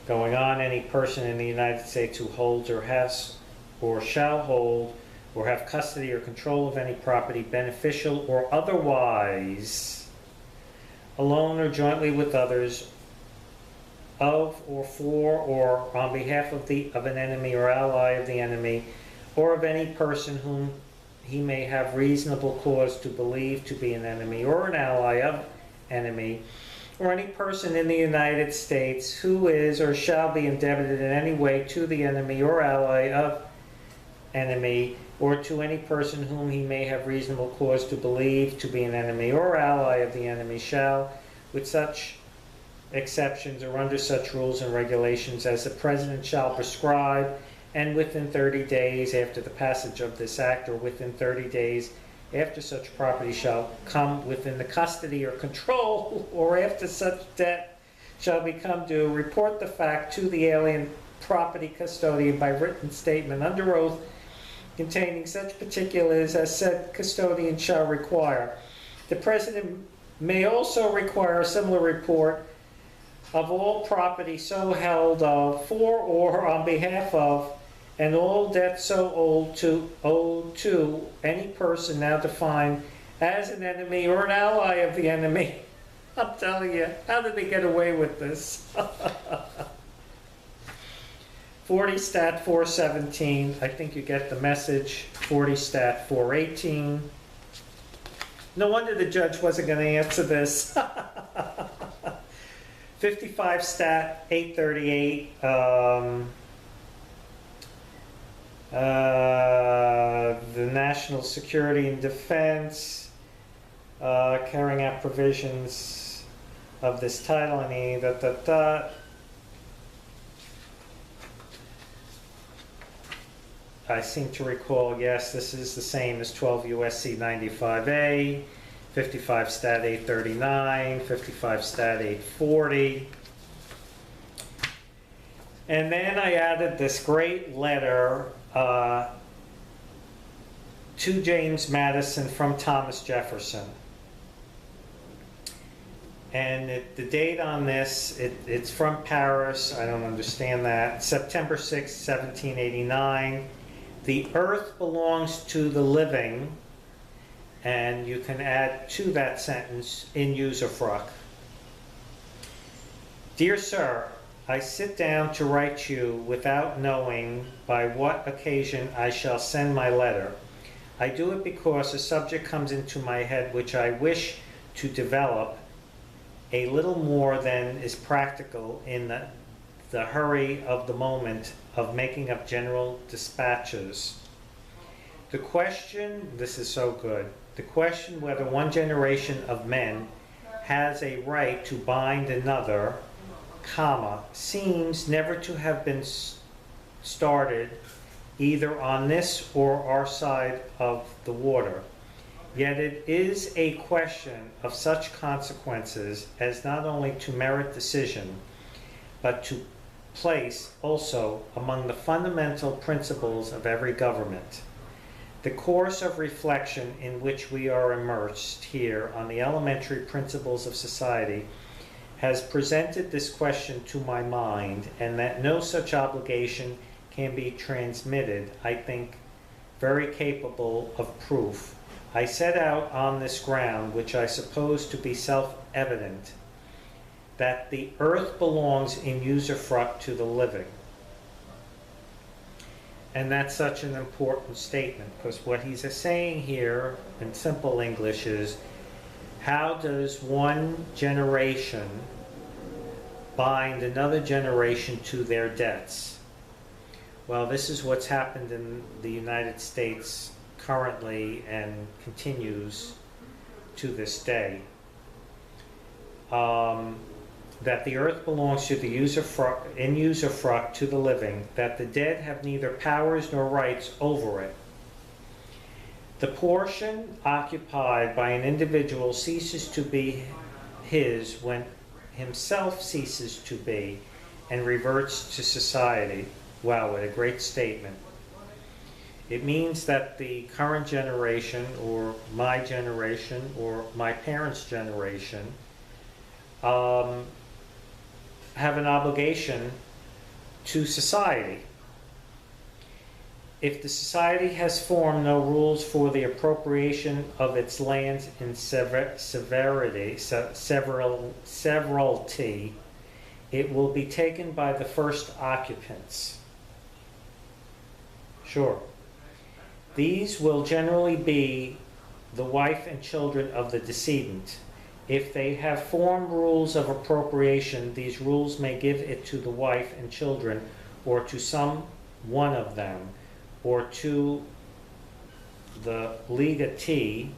Going on, any person in the United States who holds or has or shall hold or have custody or control of any property, beneficial or otherwise, alone or jointly with others, of or for or on behalf of an enemy or ally of the enemy, or of any person whom he may have reasonable cause to believe to be an enemy or an ally of enemy, or any person in the United States who is or shall be indebted in any way to the enemy or ally of enemy, or to any person whom he may have reasonable cause to believe to be an enemy or ally of the enemy, shall, with such exceptions or under such rules and regulations as the President shall prescribe, and within 30 days after the passage of this act, or within 30 days after such property shall come within the custody or control, or after such debt shall become due, report the fact to the alien property custodian by written statement under oath containing such particulars as said custodian shall require. The President may also require a similar report of all property so held of, for or on behalf of, and all debts so owed to any person now defined as an enemy or an ally of the enemy. I'm telling you, how did they get away with this? 40 Stat 417, I think you get the message. 40 Stat 418. No wonder the judge wasn't going to answer this. 55 Stat 838. The national security and defense, carrying out provisions of this title, I seem to recall, yes, this is the same as 12 USC 95A, 55 Stat 839, 55 Stat 840. And then I added this great letter to James Madison from Thomas Jefferson. And the date on this, it's from Paris. I don't understand that. September 6, 1789. The earth belongs to the living, and you can add to that sentence, in usufruct. Dear Sir, I sit down to write you without knowing by what occasion I shall send my letter. I do it because a subject comes into my head which I wish to develop a little more than is practical in the hurry of the moment of making up general dispatches. The question, this is so good, the question whether one generation of men has a right to bind another, comma, seems never to have been started either on this or our side of the water. Yet it is a question of such consequences as not only to merit decision, but to place also among the fundamental principles of every government. The course of reflection in which we are immersed here on the elementary principles of society has presented this question to my mind, and that no such obligation can be transmitted, I think, very capable of proof. I set out on this ground, which I suppose to be self-evident, that the earth belongs in usufruct to the living. And that's such an important statement, because what he's saying here in simple English is, how does one generation bind another generation to their debts? Well, this is what's happened in the United States currently and continues to this day. That the earth belongs to the usufruct to the living, that the dead have neither powers nor rights over it. The portion occupied by an individual ceases to be his when himself ceases to be and reverts to society. Wow, what a great statement. It means that the current generation, or my generation, or my parents' generation, have an obligation to society. If the society has formed no rules for the appropriation of its lands in severalty, it will be taken by the first occupants. Sure. These will generally be the wife and children of the decedent. If they have formed rules of appropriation, these rules may give it to the wife and children, or to some one of them, or to the legatee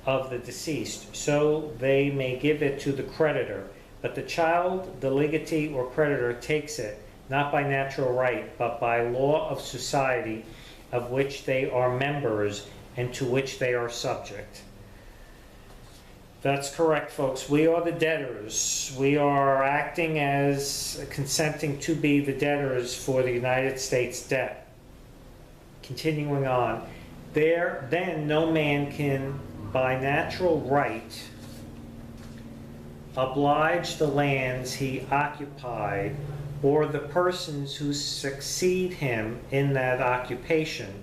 of the deceased, so they may give it to the creditor. But the child, the legatee or creditor, takes it, not by natural right, but by law of society of which they are members and to which they are subject. That's correct, folks. We are the debtors. We are acting as consenting to be the debtors for the United States debt. Continuing on, then no man can, by natural right, oblige the lands he occupied or the persons who succeed him in that occupation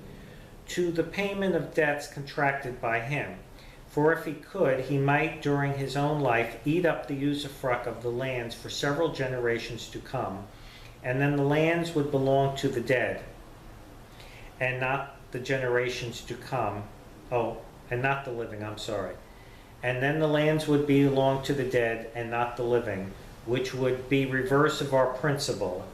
to the payment of debts contracted by him. For if he could, he might during his own life eat up the usufruct of the lands for several generations to come, and then the lands would belong to the dead, and not the generations to come. Oh, and not the living, I'm sorry. And then the lands would belong to the dead and not the living, which would be reverse of our principle.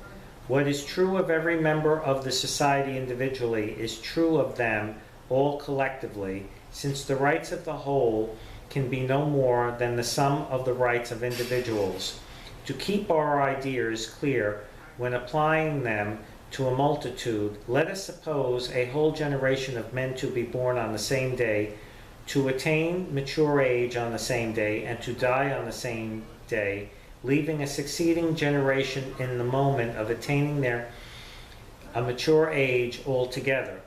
What is true of every member of the society individually is true of them all collectively, since the rights of the whole can be no more than the sum of the rights of individuals. To keep our ideas clear when applying them to a multitude, let us suppose a whole generation of men to be born on the same day, to attain mature age on the same day, and to die on the same day, leaving a succeeding generation in the moment of attaining a mature age altogether.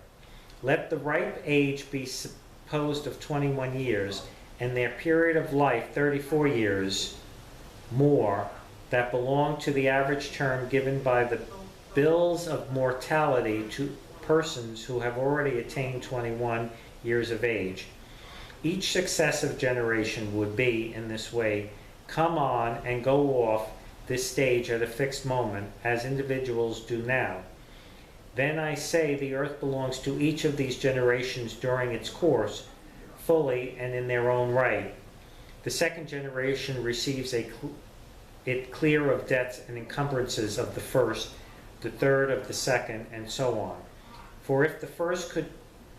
Let the ripe age be supposed of 21 years, and their period of life 34 years more, that belong to the average term given by the bills of mortality to persons who have already attained 21 years of age. Each successive generation would be, in this way, come on and go off this stage at a fixed moment, as individuals do now. Then I say the earth belongs to each of these generations during its course, fully and in their own right. The second generation receives it clear of debts and encumbrances of the first, the third of the second, and so on. For if the first could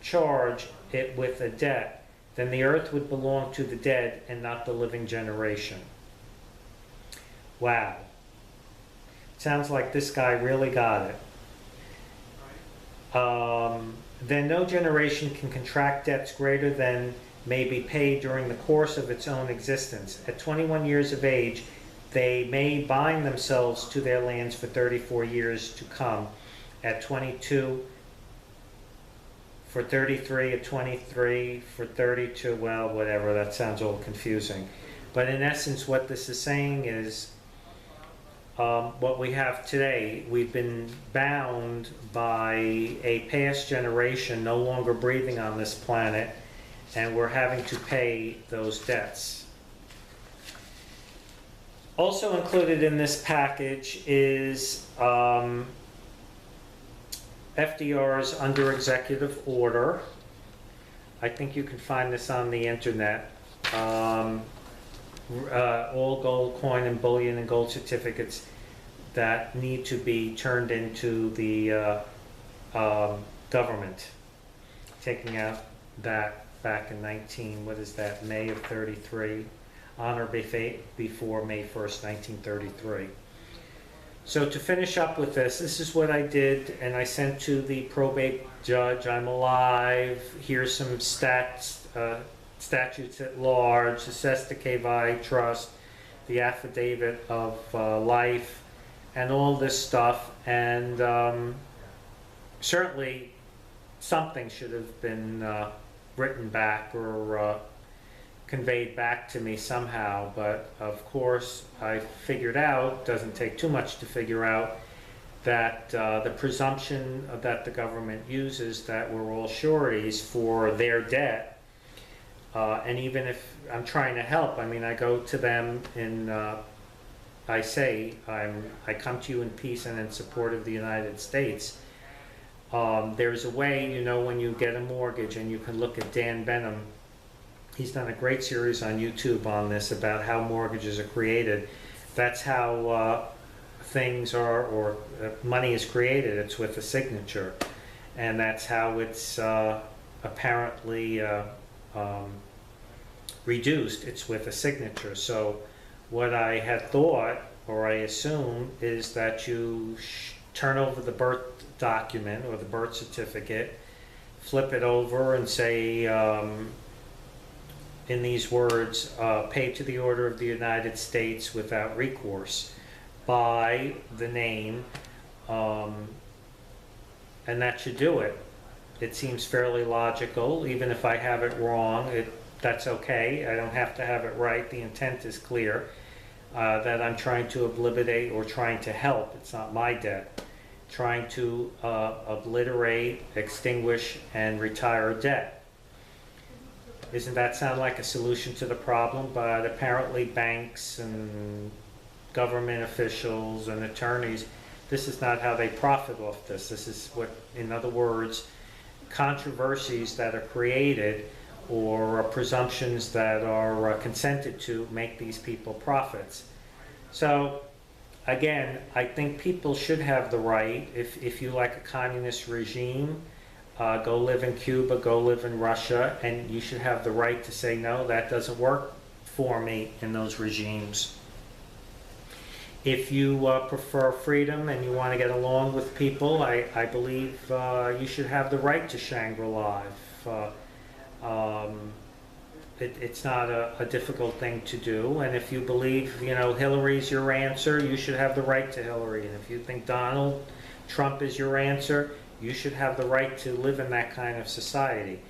charge it with a debt, then the earth would belong to the dead and not the living generation. Wow. Sounds like this guy really got it. Then no generation can contract debts greater than may be paid during the course of its own existence. At 21 years of age, they may bind themselves to their lands for 34 years to come. At 22, for 33, at 23, for 32, well, whatever, that sounds all confusing. But in essence, what this is saying is, what we have today, we've been bound by a past generation no longer breathing on this planet, and we're having to pay those debts. Also included in this package is FDR's under executive order. I think you can find this on the internet. All gold coin and bullion and gold certificates that need to be turned into the government. Taking out that back in May of 33, on or before May 1st, 1933. So to finish up with this is what I did, and I sent to the probate judge. I'm alive. Here's some statutes at large, the Sesta Trust, the affidavit of life, and all this stuff. And certainly something should have been written back or conveyed back to me somehow, but of course I figured out, doesn't take too much to figure out, that the presumption that the government uses that we're all sureties for their debt, and even if I'm trying to help, I mean, I go to them and I say, I come to you in peace and in support of the United States. There's a way, you know, when you get a mortgage, and you can look at Dan Benham. He's done a great series on YouTube on this about how mortgages are created. That's how things are, or money is created. It's with a signature, and that's how it's apparently reduced. It's with a signature. So what I had thought, or I assume, is that you turn over the birth document or the birth certificate, flip it over and say, in these words, paid to the order of the United States without recourse, by the name, and that should do it. It seems fairly logical. Even if I have it wrong, that's okay. I don't have to have it right. The intent is clear, that I'm trying to obliterate or trying to help. It's not my debt. Trying to obliterate, extinguish, and retire a debt. Doesn't that sound like a solution to the problem? But apparently banks and government officials and attorneys, this is not how they profit off this. This is what, in other words, controversies that are created or presumptions that are consented to make these people profits. So again, I think people should have the right, if you like a communist regime, go live in Cuba, go live in Russia, and you should have the right to say, no, that doesn't work for me in those regimes. If you prefer freedom and you want to get along with people, I believe you should have the right to Shangri-La. It's not a difficult thing to do, and if you believe, you know, Hillary's your answer, you should have the right to Hillary. And if you think Donald Trump is your answer, you should have the right to live in that kind of society.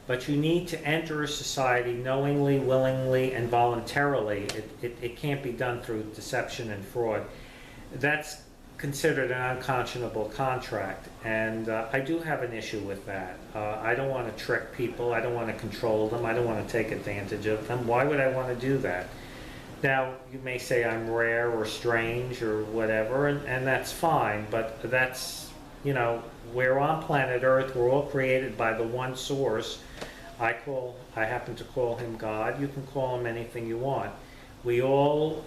But you need to enter a society knowingly, willingly, and voluntarily. It can't be done through deception and fraud. That's considered an unconscionable contract, and I do have an issue with that. I don't want to trick people. I don't want to control them. I don't want to take advantage of them. Why would I want to do that? Now, you may say I'm rare or strange or whatever, and that's fine, but that's, you know, we're on planet Earth. We're all created by the one source. I happen to call him God. You can call him anything you want. We all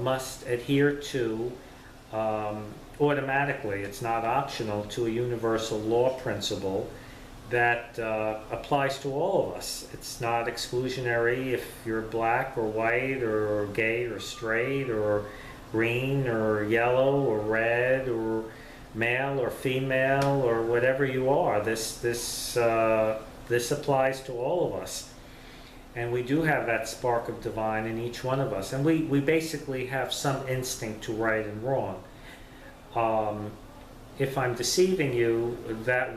must adhere to, automatically, it's not optional, to a universal law principle that applies to all of us. It's not exclusionary if you're black or white or gay or straight or green or yellow or red or male or female or whatever you are. This applies to all of us, and we do have that spark of divine in each one of us, and we basically have some instinct to right and wrong. If I'm deceiving you, that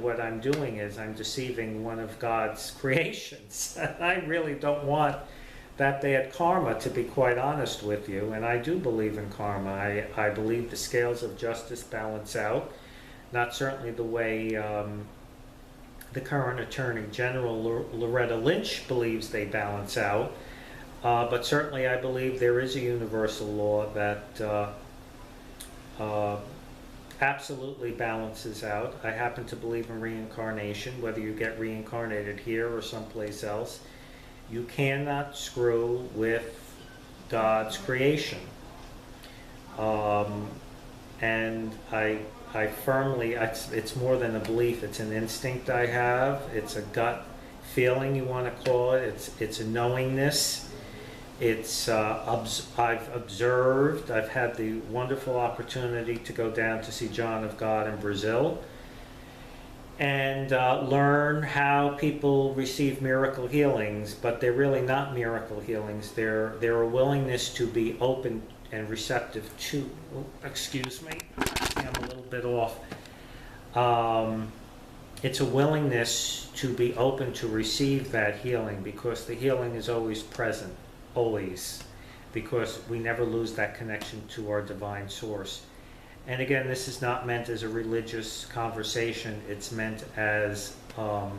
what I'm doing is I'm deceiving one of God's creations. I really don't want that bad karma, to be quite honest with you, and I do believe in karma. I believe the scales of justice balance out, not certainly the way the current Attorney General Loretta Lynch believes they balance out, but certainly I believe there is a universal law that absolutely balances out. I happen to believe in reincarnation, whether you get reincarnated here or someplace else. You cannot screw with God's creation. And I firmly, it's more than a belief, it's an instinct I have, it's a gut feeling, you want to call it, it's a knowingness, it's, I've observed, I've had the wonderful opportunity to go down to see John of God in Brazil, and learn how people receive miracle healings, but they're really not miracle healings, they're a willingness to be open and receptive to, excuse me, I'm a little bit off. it's a willingness to be open to receive that healing, because the healing is always present, always, because we never lose that connection to our divine source. And again, this is not meant as a religious conversation. It's meant as I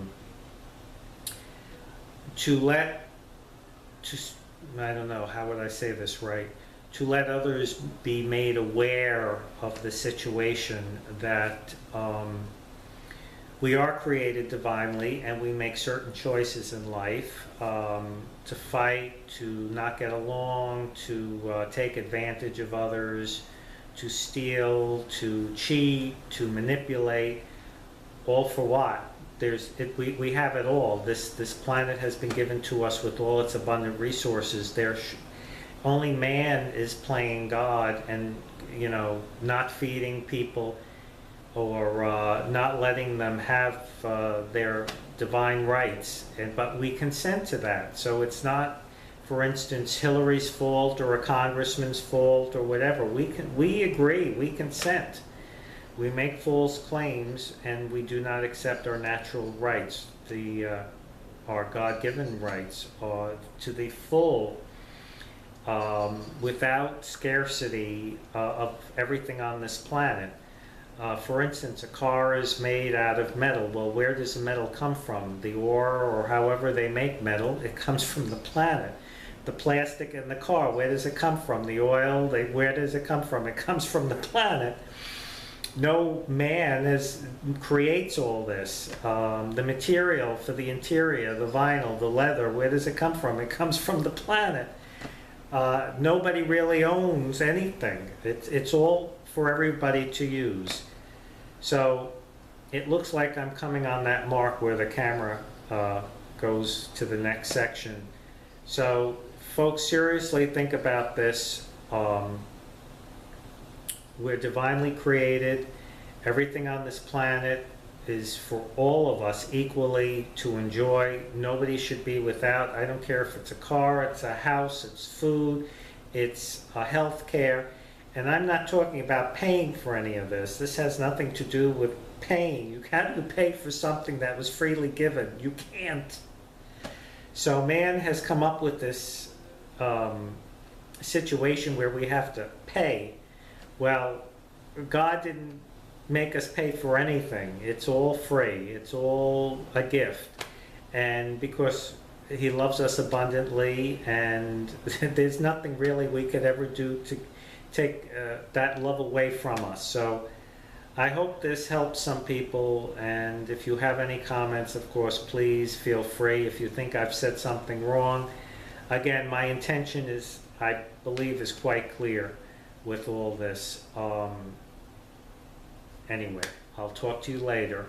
don't know, how would I say this right? To let others be made aware of the situation that we are created divinely, and we make certain choices in life, to fight, to not get along, to take advantage of others, to steal, to cheat, to manipulate, all for what? We have it all. This planet has been given to us with all its abundant resources. Only man is playing God and, not feeding people, or not letting them have their divine rights. But we consent to that. So it's not, for instance, Hillary's fault or a congressman's fault or whatever. We agree, we consent. We make false claims, and we do not accept our natural rights, our God-given rights, to the full, without scarcity of everything on this planet. For instance, a car is made out of metal. Well, where does the metal come from? The ore, or however they make metal, it comes from the planet. The plastic in the car, where does it come from? The oil, where does it come from? It comes from the planet. No man creates all this. The material for the interior, the vinyl, the leather, where does it come from? It comes from the planet. Nobody really owns anything. It's all for everybody to use. So it looks like I'm coming on that mark where the camera goes to the next section. So folks, seriously think about this. We're divinely created. Everything on this planet is for all of us equally to enjoy. Nobody should be without. I don't care if it's a car, it's a house, it's food, it's health care. And I'm not talking about paying for any of this. This has nothing to do with paying. How do you pay for something that was freely given? You can't. So man has come up with this situation where we have to pay. Well, God didn't make us pay for anything. It's all free. It's all a gift. And because He loves us abundantly, and there's nothing really we could ever do to take that love away from us. So I hope this helps some people, and if you have any comments, of course, please feel free. If you think I've said something wrong, again, my intention is, I believe, is quite clear with all this. Anyway, I'll talk to you later.